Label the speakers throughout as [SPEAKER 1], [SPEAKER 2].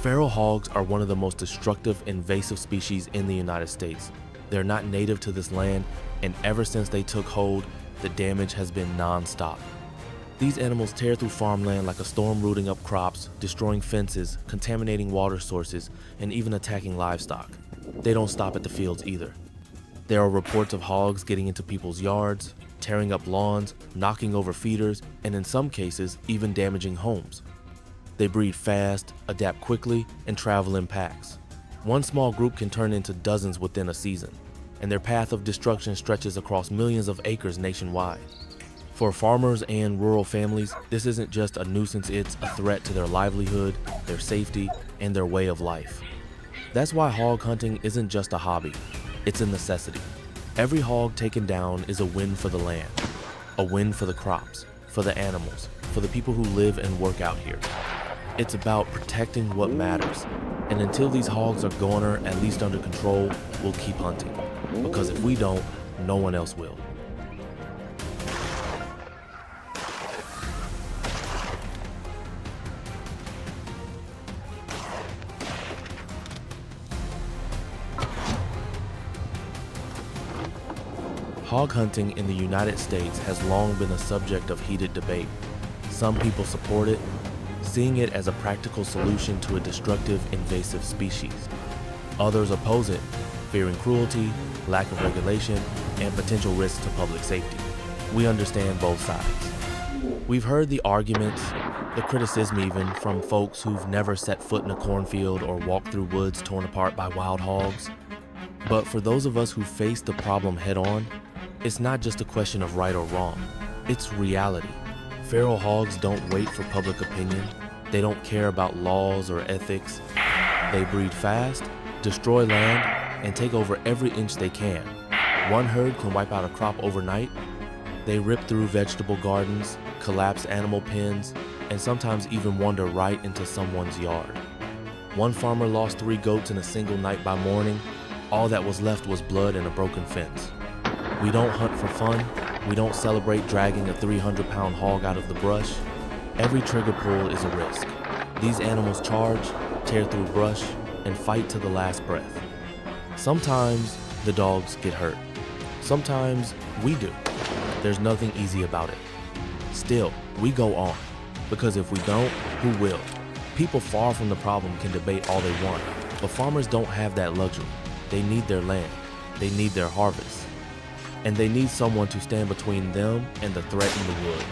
[SPEAKER 1] Feral hogs are one of the most destructive invasive species in the United States. They're not native to this land, and ever since they took hold, the damage has been non-stop. These animals tear through farmland like a storm, rooting up crops, destroying fences, contaminating water sources, and even attacking livestock. They don't stop at the fields either. There are reports of hogs getting into people's yards, tearing up lawns, knocking over feeders, and in some cases, even damaging homes. They breed fast, adapt quickly, and travel in packs. One small group can turn into dozens within a season, and their path of destruction stretches across millions of acres nationwide. For farmers and rural families, this isn't just a nuisance, it's a threat to their livelihood, their safety, and their way of life. That's why hog hunting isn't just a hobby, it's a necessity. Every hog taken down is a win for the land, a win for the crops, for the animals, for the people who live and work out here. It's about protecting what matters, and until these hogs are gone or at least under control, we'll keep hunting. Because if we don't, no one else will. Hog hunting in the United States has long been a subject of heated debate. Some people support it, seeing it as a practical solution to a destructive invasive species. Others oppose it, fearing cruelty, lack of regulation, and potential risks to public safety. We understand both sides. We've heard the arguments, the criticism even, from folks who've never set foot in a cornfield or walked through woods torn apart by wild hogs. But for those of us who face the problem head on, it's not just a question of right or wrong, it's reality. Feral hogs don't wait for public opinion. They don't care about laws or ethics. They breed fast, destroy land, and take over every inch they can. One herd can wipe out a crop overnight. They rip through vegetable gardens, collapse animal pens, and sometimes even wander right into someone's yard. One farmer lost 3 goats in a single night by morning. All that was left was blood and a broken fence. We don't hunt for fun. We don't celebrate dragging a 300-pound hog out of the brush. Every trigger pull is a risk. These animals charge, tear through brush, and fight to the last breath. Sometimes the dogs get hurt. Sometimes we do. There's nothing easy about it. Still, we go on, because if we don't, who will? People far from the problem can debate all they want, but farmers don't have that luxury. They need their land. They need their harvest. And they need someone to stand between them and the threat in the woods.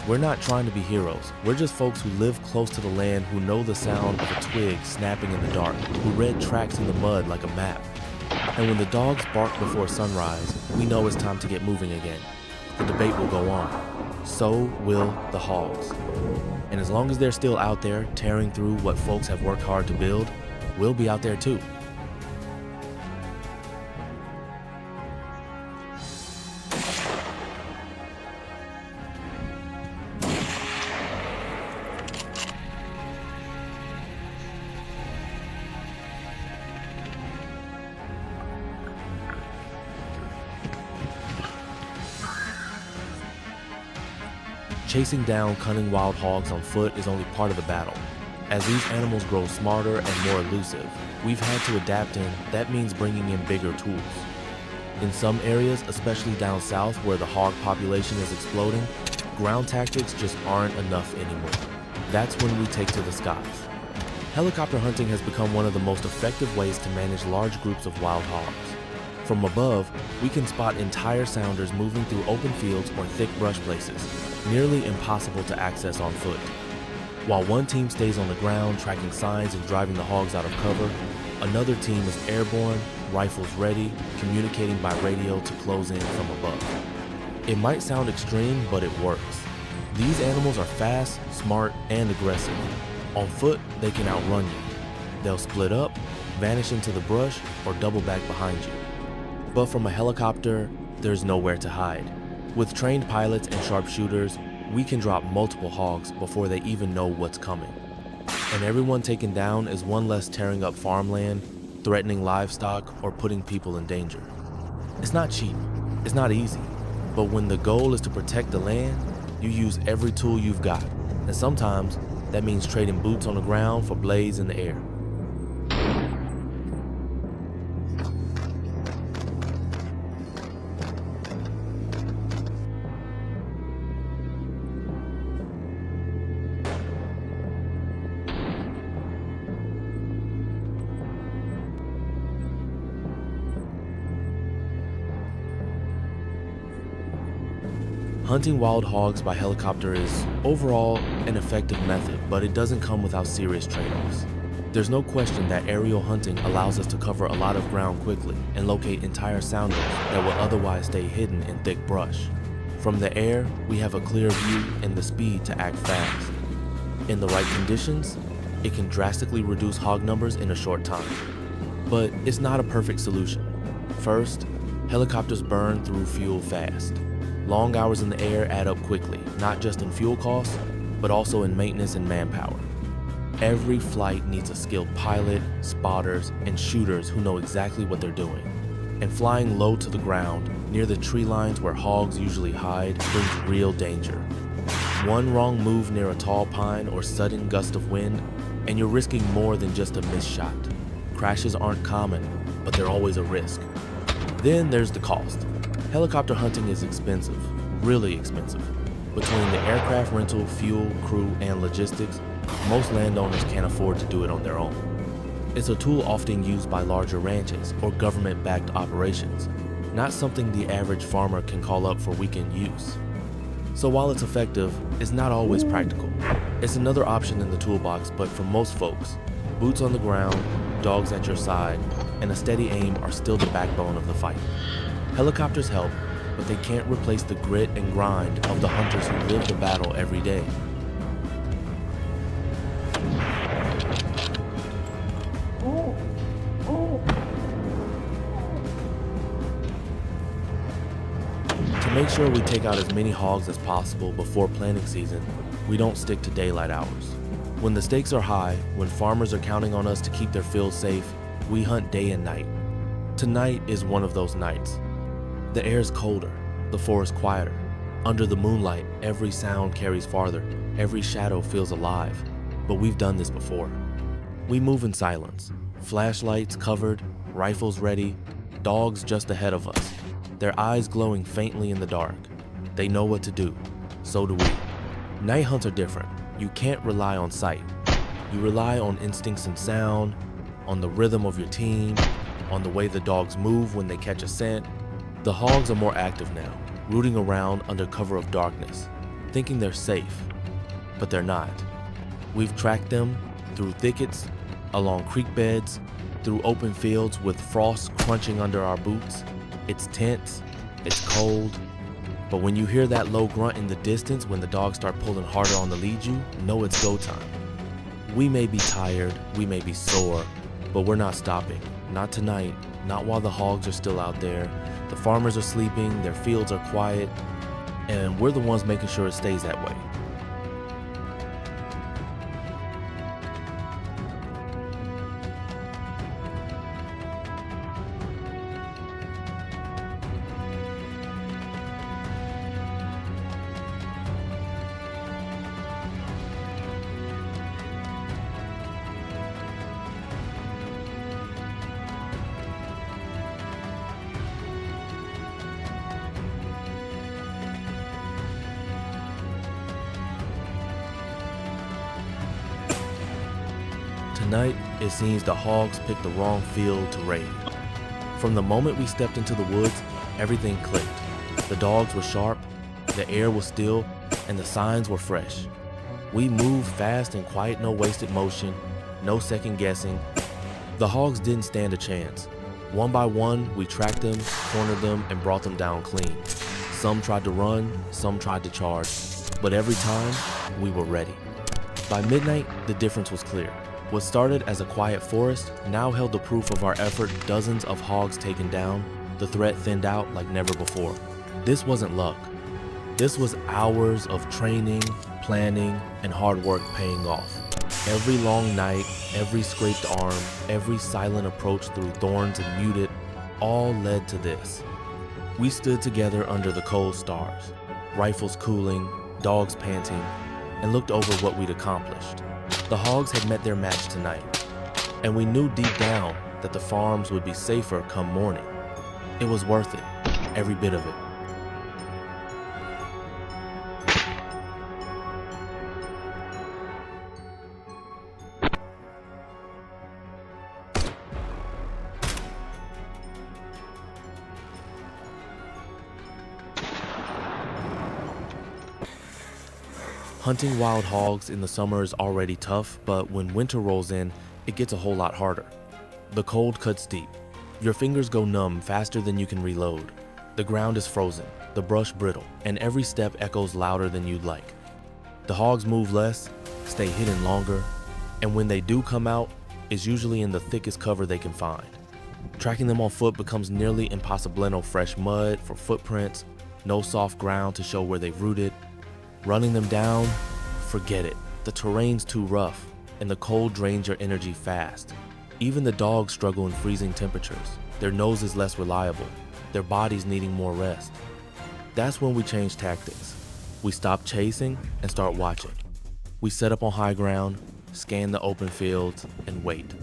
[SPEAKER 1] We're not trying to be heroes. We're just folks who live close to the land, who know the sound of a twig snapping in the dark, who read tracks in the mud like a map. And when the dogs bark before sunrise, we know it's time to get moving again. The debate will go on. So will the hogs. And as long as they're still out there tearing through what folks have worked hard to build, we'll be out there too. Chasing down cunning wild hogs on foot is only part of the battle. As these animals grow smarter and more elusive, we've had to adapt, and that means bringing in bigger tools. In some areas, especially down south where the hog population is exploding, ground tactics just aren't enough anymore. That's when we take to the skies. Helicopter hunting has become one of the most effective ways to manage large groups of wild hogs. From above, we can spot entire sounders moving through open fields or thick brush places, nearly impossible to access on foot. While one team stays on the ground tracking signs and driving the hogs out of cover, another team is airborne, rifles ready, communicating by radio to close in from above. It might sound extreme, but it works. These animals are fast, smart, and aggressive. On foot, they can outrun you. They'll split up, vanish into the brush, or double back behind you. But from a helicopter, there's nowhere to hide. With trained pilots and sharpshooters, we can drop multiple hogs before they even know what's coming. And everyone taken down is one less tearing up farmland, threatening livestock, or putting people in danger. It's not cheap, it's not easy, but when the goal is to protect the land, you use every tool you've got, and sometimes That means trading boots on the ground for blades in the air. Hunting wild hogs by helicopter is, overall, an effective method, but it doesn't come without serious trade-offs. There's no question that aerial hunting allows us to cover a lot of ground quickly and locate entire soundings that would otherwise stay hidden in thick brush. From the air, we have a clear view and the speed to act fast. In the right conditions, it can drastically reduce hog numbers in a short time. But it's not a perfect solution. First, helicopters burn through fuel fast. Long hours in the air add up quickly, not just in fuel costs, but also in maintenance and manpower. Every flight needs a skilled pilot, spotters, and shooters who know exactly what they're doing. And flying low to the ground, near the tree lines where hogs usually hide, brings real danger. One wrong move near a tall pine or sudden gust of wind, and you're risking more than just a missed shot. Crashes aren't common, but they're always a risk. Then there's the cost. Helicopter hunting is expensive, really expensive. Between the aircraft rental, fuel, crew, and logistics, most landowners can't afford to do it on their own. It's a tool often used by larger ranches or government-backed operations, not something the average farmer can call up for weekend use. So while it's effective, it's not always practical. It's another option in the toolbox, but for most folks, boots on the ground, dogs at your side, and a steady aim are still the backbone of the fight. Helicopters help, but they can't replace the grit and grind of the hunters who live the battle every day. To make sure we take out as many hogs as possible before planting season, we don't stick to daylight hours. When the stakes are high, when farmers are counting on us to keep their fields safe, we hunt day and night. Tonight is one of those nights. The air is colder, the forest quieter. Under the moonlight, every sound carries farther, every shadow feels alive. But we've done this before. We move in silence, flashlights covered, rifles ready, dogs just ahead of us, their eyes glowing faintly in the dark. They know what to do, so do we. Night hunts are different. You can't rely on sight. You rely on instincts and sound, on the rhythm of your team, on the way the dogs move when they catch a scent. The hogs are more active now, rooting around under cover of darkness, thinking they're safe, but they're not. We've tracked them through thickets, along creek beds, through open fields with frost crunching under our boots. It's tense, it's cold, but when you hear that low grunt in the distance when the dogs start pulling harder on the lead, you know it's go time. We may be tired, we may be sore, but we're not stopping. Not tonight, not while the hogs are still out there. The farmers are sleeping, their fields are quiet, and we're the ones making sure it stays that way. Tonight, it seems the hogs picked the wrong field to raid. From the moment we stepped into the woods, everything clicked. The dogs were sharp, the air was still, and the signs were fresh. We moved fast and quiet, no wasted motion, no second guessing. The hogs didn't stand a chance. One by one, we tracked them, cornered them, and brought them down clean. Some tried to run, some tried to charge, but every time, we were ready. By midnight, the difference was clear. What started as a quiet forest now held the proof of our effort, dozens of hogs taken down, the threat thinned out like never before. This wasn't luck. This was hours of training, planning, and hard work paying off. Every long night, every scraped arm, every silent approach through thorns and muted, all led to this. We stood together under the cold stars, rifles cooling, dogs panting, and looked over what we'd accomplished. The hogs had met their match tonight, and we knew deep down that the farms would be safer come morning. It was worth it, every bit of it. Hunting wild hogs in the summer is already tough, but when winter rolls in, it gets a whole lot harder. The cold cuts deep. Your fingers go numb faster than you can reload. The ground is frozen, the brush brittle, and every step echoes louder than you'd like. The hogs move less, stay hidden longer, and when they do come out, it's usually in the thickest cover they can find. Tracking them on foot becomes nearly impossible. No fresh mud for footprints, no soft ground to show where they've rooted. Running them down, forget it. The terrain's too rough, and the cold drains your energy fast. Even the dogs struggle in freezing temperatures. Their nose is less reliable, their bodies needing more rest. That's when we change tactics. We stop chasing and start watching. We set up on high ground, scan the open fields, and wait.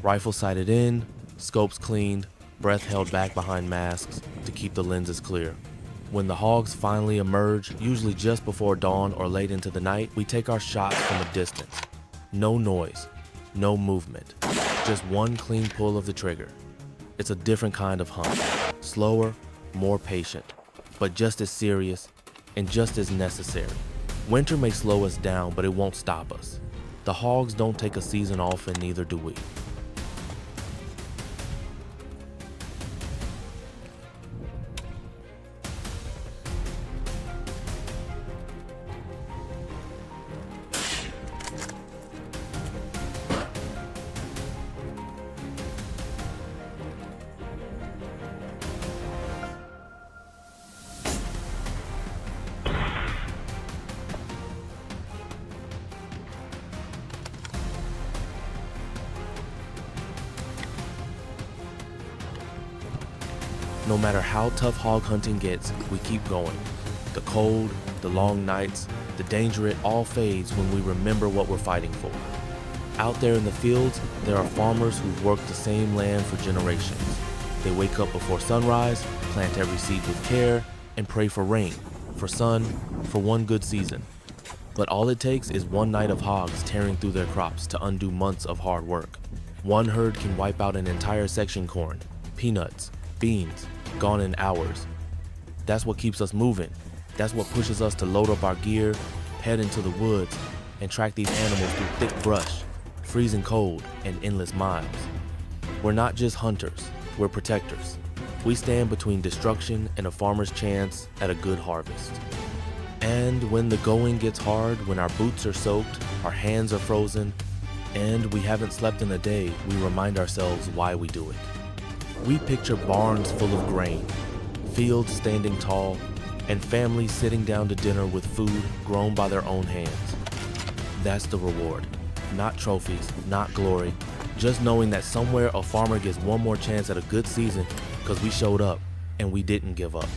[SPEAKER 1] Rifle sighted in, scopes cleaned, breath held back behind masks to keep the lenses clear. When the hogs finally emerge, usually just before dawn or late into the night, we take our shots from a distance. No noise, no movement, just one clean pull of the trigger. It's a different kind of hunt, slower, more patient, but just as serious and just as necessary. Winter may slow us down, but it won't stop us. The hogs don't take a season off, and neither do we. No matter how tough hog hunting gets, we keep going. The cold, the long nights, the danger, it all fades when we remember what we're fighting for. Out there in the fields, there are farmers who've worked the same land for generations. They wake up before sunrise, plant every seed with care, and pray for rain, for sun, for one good season. But all it takes is one night of hogs tearing through their crops to undo months of hard work. One herd can wipe out an entire section corn, peanuts, beans, gone in hours. That's what keeps us moving. That's what pushes us to load up our gear, head into the woods, and track these animals through thick brush, freezing cold, and endless miles. We're not just hunters, we're protectors. We stand between destruction and a farmer's chance at a good harvest. And when the going gets hard, when our boots are soaked, our hands are frozen, and we haven't slept in a day, we remind ourselves why we do it. We picture barns full of grain, fields standing tall, and families sitting down to dinner with food grown by their own hands. That's the reward. Not trophies, not glory, just knowing that somewhere a farmer gets one more chance at a good season because we showed up and we didn't give up.